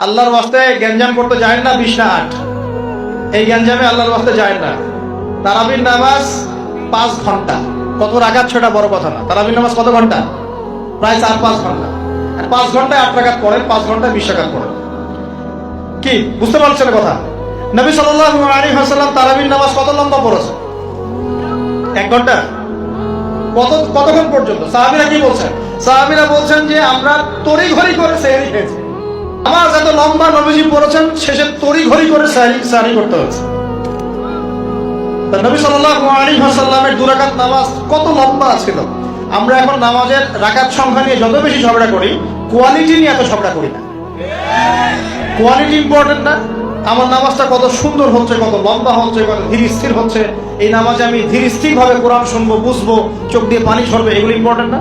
আল্লাহর ওয়াস্তে গ্যাঞ্জাম করতে যায় না 20 না 8, এই গ্যাঞ্জামে আল্লাহর ওয়াস্তে যায় না। তারাবির নামাজ 5 ঘন্টা, কত রাকাত সেটা বড় কথা না। তারাবির নামাজ কত ঘন্টা? প্রায় 4-5 ঘন্টা। 5 ঘন্টায় 8 রাকাত পড়েন, 5 ঘন্টায় 20 রাকাত পড়েন। কি বুঝতে পারছেন কথা? নবী সাল্লাল্লাহু আলাইহি ওয়াসাল্লাম তারাবির নামাজ কত লম্বা পড়েছে? 1 ঘন্টা। কতক্ষণ পর্যন্ত? সাহাবীরা কি বলছেন? সাহাবীরা বলছেন যে আমরা তড়িঘড়ি করে সেহরি খেয়েছি। নামাজ এত লম্বা নবীজি পড়েছেন, শেষে তড়িঘড়ি করে সেহরি করতে হয়েছে। নবী সাল্লাল্লাহু আলাইহি ওয়াসাল্লামের 2 রাকাত নামাজ কত লম্বা ছিল। আমরা এখন নামাজের রাকাত সংখ্যা নিয়ে যত বেশি ঝগড়া করি, কোয়ালিটি নিয়ে এত ঝগড়া করি না। কোয়ালিটি ইম্পর্টেন্ট না? আমার নামাজটা কত সুন্দর হচ্ছে, কত লম্বা হচ্ছে, কত ধীর স্থির হচ্ছে, এই নামাজে আমি ধীর স্থির ভাবে কোরআন শুনবো, বুঝবো, চোখ দিয়ে পানি ঝরবে, এগুলো ইম্পর্টেন্ট না?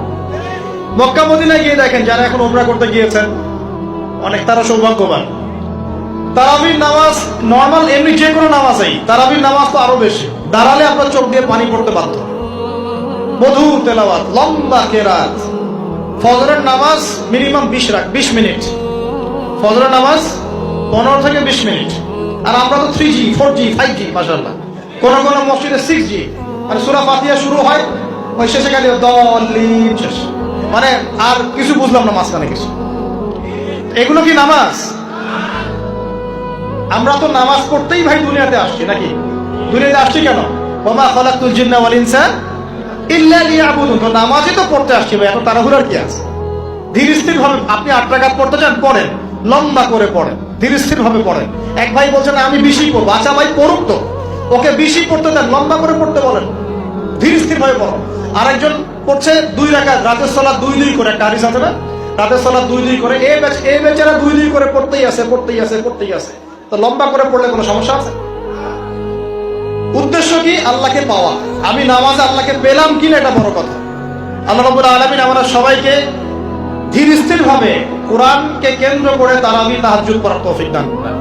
মক্কা মদিনায় গিয়ে দেখেন, যারা এখন উমরা করতে গিয়েছেন অনেক, তারা সৌভাগ্যবান। তারাবির নামাজ নর্মাল এমনি যে কোনো নামাজেই, তারাবির নামাজ তো আরো বেশি। দাঁড়ালে আপনার চোখ দিয়ে পানি পড়তে বাধ্য। মধুর তেলাওয়াত, লম্বা কেরাত। ফজরের নামাজ মিনিমাম 20 মিনিট। ফজরের নামাজ 15 থেকে 20 মিনিট। আর আমরা তো 3G 4G 5G মাশাআল্লাহ। কোন কোন মসজিদে 6G, মানে সূরা ফাতিহা শুরু হয়, ওই শেষে গেলে দলিল শেষ, মানে আর কিছু বুঝলাম না মাঝখানে কিছু। এগুলো কি নামাজ? আমরা তো নামাজ পড়তেই ভাই দুনিয়াতে আসছি, নাকি? দুনিয়াতে আসছি কেন? ওমা খালাকতুল জিন্না ওয়াল ইনসা ইল্লা লিয়াবুদুন। তো নামাজই তো পড়তে আসছি ভাই, এত তাড়াহুড়ার কি আছে? ধীর স্থির ভাবে আপনি 8 রাকাত পড়তে চান, পড়েন, লম্বা করে পড়েন, ধীর স্থির ভাবে পড়েন। এক ভাই বলছেন আমি 20 পড়বো। আচ্ছা ভাই পড়ুক তো, ওকে 20 পড়তে দেন, লম্বা করে পড়তে বলেন, ধীর স্থির ভাবে পড়ো। আরেকজন পড়ছে 2 রাকাত, রাতের সালাত 2-2 করে, একটা হাদিস আছে না, রাতের সালাত 2-2 করে। এই বেচারা 2-2 করে পড়তেই আছে। তো লম্বা করে পড়লে কোনো সমস্যা আছে? উদ্দেশ্য কি? আল্লাহকে পাওয়া। আমি নামাজে আল্লাহকে পেলাম কিনা এটা বড় কথা। আল্লাহ রাব্বুল আলামিন আমরা সবাইকে ধীর স্থির ভাবে কোরআনকে কেন্দ্র করে তারাবি তাহাজ্জুদ করার তৌফিক দান করেন।